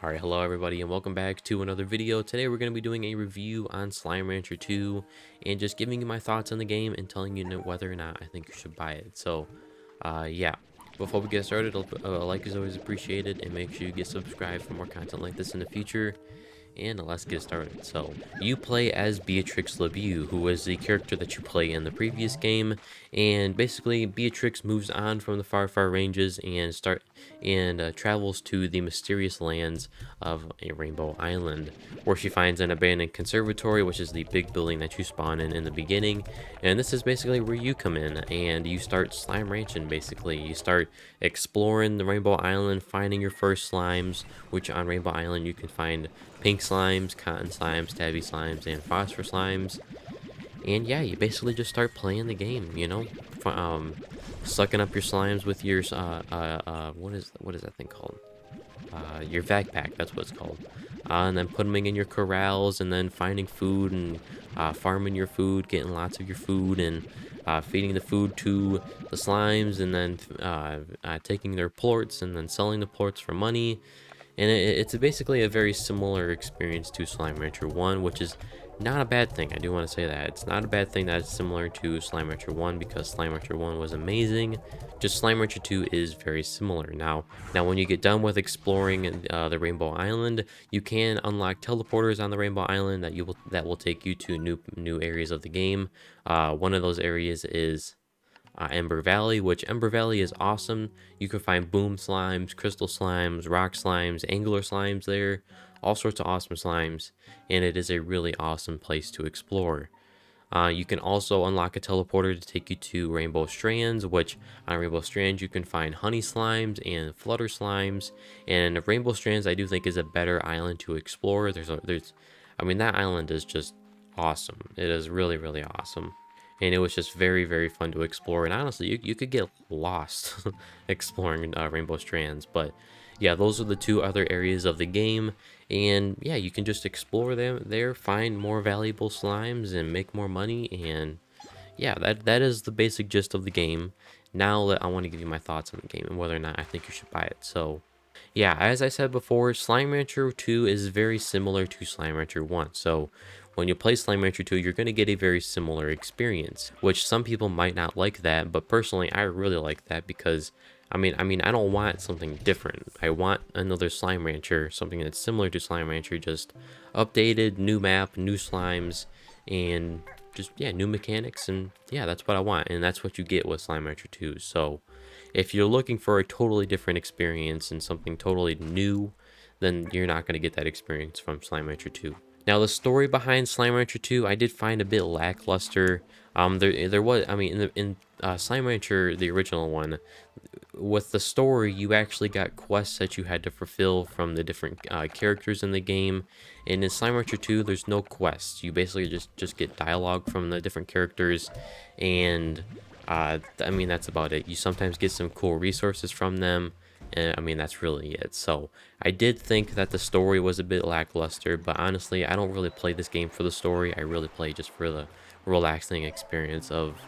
Alright, hello everybody and welcome back to another video. Today we're going to be doing a review on Slime Rancher 2 and just giving you my thoughts on the game and telling you whether or not I think you should buy it. So, yeah. Before we get started, a like is always appreciated, and make sure you get subscribed for more content like this in the future. And let's get started. So, you play as Beatrix LeBeau, who was the character that you play in the previous game, and basically Beatrix moves on from the far ranges and travels to the mysterious lands of a Rainbow Island, where she finds an abandoned conservatory, which is the big building that you spawn in the beginning. And this is basically where you come in, and you start slime ranching. Basically, you start exploring the Rainbow Island, finding your first slimes, which on Rainbow Island you can find pink slimes, cotton slimes, tabby slimes, and phosphor slimes. And yeah, you basically just start playing the game, you know, sucking up your slimes with your what is that thing called? Your backpack, that's what it's called. And then putting them in your corrals, and then finding food and farming your food, getting lots of your food, and feeding the food to the slimes, and then taking their plorts and then selling the plorts for money. And it's basically a very similar experience to Slime Rancher 1, which is not a bad thing. I do want to say that. It's not a bad thing that it's similar to Slime Rancher 1, because Slime Rancher 1 was amazing. Just Slime Rancher 2 is very similar. Now when you get done with exploring the Rainbow Island, you can unlock teleporters on the Rainbow Island that will take you to new areas of the game. One of those areas is Ember Valley, which Ember Valley is awesome. You can find boom slimes, crystal slimes, rock slimes, angler slimes there, all sorts of awesome slimes, and it is a really awesome place to explore. You can also unlock a teleporter to take you to Rainbow Strands, which on Rainbow Strands you can find honey slimes and flutter slimes. And Rainbow Strands I do think is a better island to explore. I mean, that island is just awesome. It is really awesome. And it was just very fun to explore, and honestly you could get lost exploring Rainbow Strands. But yeah, those are the two other areas of the game, and yeah, you can just explore them there, find more valuable slimes, and make more money. And yeah, that is the basic gist of the game. Now I want to give you my thoughts on the game and whether or not I think you should buy it. So yeah, as I said before, Slime Rancher 2 is very similar to Slime Rancher 1. So when you play Slime Rancher 2, you're going to get a very similar experience, which some people might not like that, but personally I really like that, because I mean I don't want something different. I want another Slime Rancher, something that's similar to Slime Rancher, just updated, new map, new slimes, and just, yeah, new mechanics. And yeah, that's what I want, and that's what you get with Slime Rancher 2. So if you're looking for a totally different experience and something totally new, then you're not going to get that experience from Slime Rancher 2. Now, the story behind Slime Rancher 2, I did find a bit lackluster. There was, I mean, in Slime Rancher, the original one, with the story, you actually got quests that you had to fulfill from the different characters in the game. And in Slime Rancher 2, there's no quests. You basically just get dialogue from the different characters, and I mean, that's about it. You sometimes get some cool resources from them. I mean, that's really it. So I did think that the story was a bit lackluster, but honestly, I don't really play this game for the story. I really play just for the relaxing experience of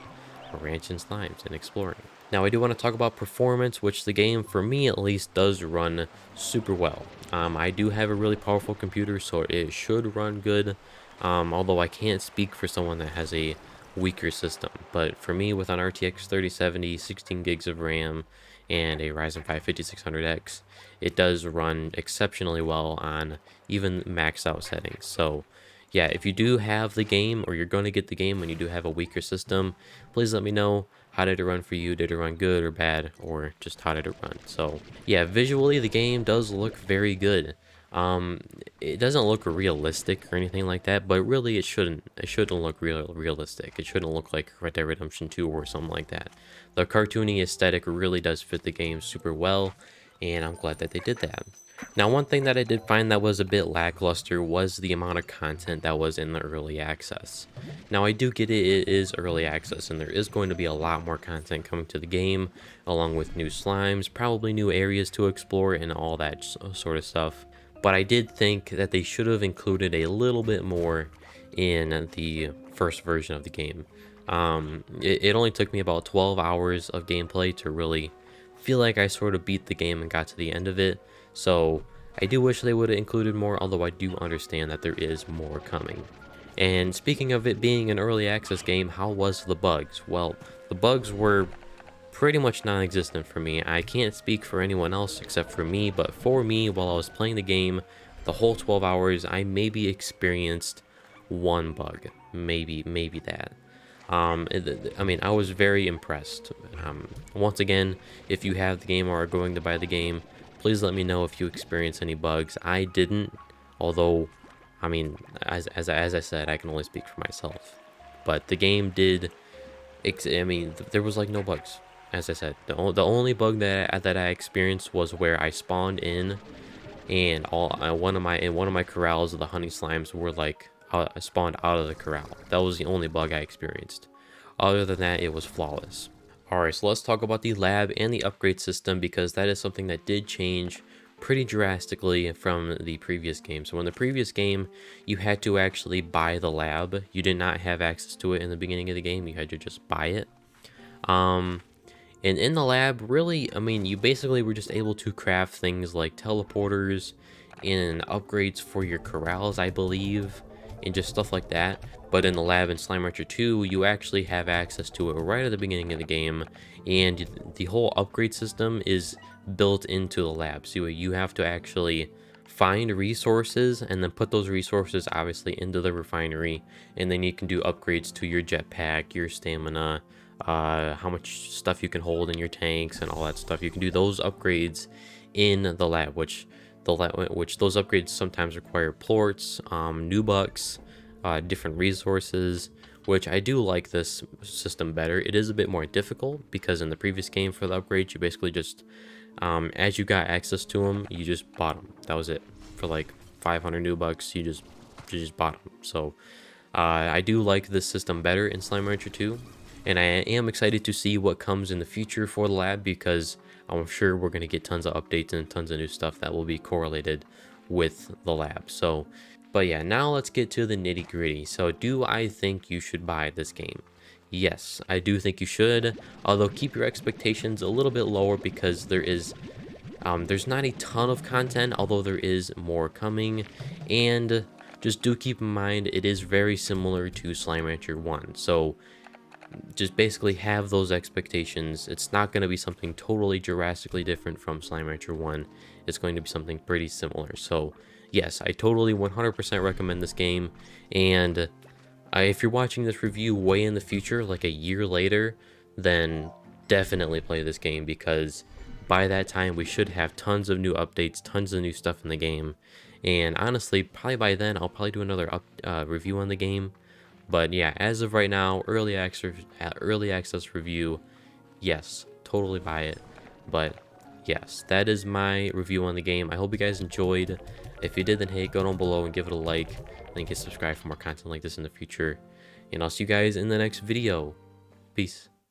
ranching slimes and exploring. Now, I do want to talk about performance, which the game, for me at least, does run super well. I do have a really powerful computer, so it should run good, although I can't speak for someone that has a weaker system. But for me, with an RTX 3070, 16 gigs of RAM, and a Ryzen 5 5600X, it does run exceptionally well on even maxed out settings. So yeah, if you do have the game, or you're going to get the game when you do have a weaker system, please let me know. How did it run for you? Did it run good or bad, or just how did it run? So yeah, visually the game does look very good. It doesn't look realistic or anything like that, but really it shouldn't look realistic. It shouldn't look like Red Dead Redemption 2 or something like that. The cartoony aesthetic really does fit the game super well, and I'm glad that they did that. Now, one thing that I did find that was a bit lackluster was the amount of content that was in the early access. Now, I do get it is early access, and there is going to be a lot more content coming to the game, along with new slimes, probably new areas to explore, and all that sort of stuff. But I did think that they should have included a little bit more in the first version of the game. It only took me about 12 hours of gameplay to really feel like I sort of beat the game and got to the end of it. So I do wish they would have included more, although I do understand that there is more coming. And speaking of it being an early access game, how was the bugs? Well, the bugs were pretty much non-existent for me. I can't speak for anyone else except for me, but for me, while I was playing the game the whole 12 hours, I maybe experienced one bug. Maybe that. I mean, I was very impressed. Once again, if you have the game or are going to buy the game, please let me know if you experience any bugs. I didn't, although, I mean, as I said, I can only speak for myself. But the game did, I mean, there was like no bugs. As I said, the only bug that I experienced was where I spawned in, and one of my corrals of the honey slimes were like spawned out of the corral. That was the only bug I experienced. Other than that, it was flawless. Alright, so let's talk about the lab and the upgrade system, because that is something that did change pretty drastically from the previous game. So in the previous game, you had to actually buy the lab. You did not have access to it in the beginning of the game. You had to just buy it. And in the lab, really, I mean, you basically were just able to craft things like teleporters and upgrades for your corrals, I believe, and just stuff like that. But in the lab in Slime Rancher 2, you actually have access to it right at the beginning of the game, and the whole upgrade system is built into the lab. So you have to actually find resources and then put those resources obviously into the refinery, and then you can do upgrades to your jetpack, your stamina, how much stuff you can hold in your tanks and all that stuff. You can do those upgrades in the lab, which those upgrades sometimes require plorts, nubucks, different resources, which I do like this system better. It is a bit more difficult because in the previous game for the upgrades, you basically just as you got access to them, you just bought them. That was it. For like 500 nubucks, you just bought them. So I do like this system better in Slime Rancher 2. And I am excited to see what comes in the future for the lab, because I'm sure we're going to get tons of updates and tons of new stuff that will be correlated with the lab. So, but yeah, now let's get to the nitty gritty. So do I think you should buy this game? Yes, I do think you should, although keep your expectations a little bit lower, because there's not a ton of content, although there is more coming. And just do keep in mind, it is very similar to Slime Rancher 1. So just basically have those expectations. It's not going to be something totally drastically different from Slime Rancher 1. It's going to be something pretty similar. So yes, I totally 100% recommend this game. And if you're watching this review way in the future, like a year later, then definitely play this game, because by that time we should have tons of new updates, tons of new stuff in the game. And honestly, probably by then I'll probably do another review on the game. But yeah, as of right now, early access review, yes, totally buy it. But yes, that is my review on the game. I hope you guys enjoyed. If you did, then hey, go down below and give it a like, and get subscribed for more content like this in the future. And I'll see you guys in the next video. Peace.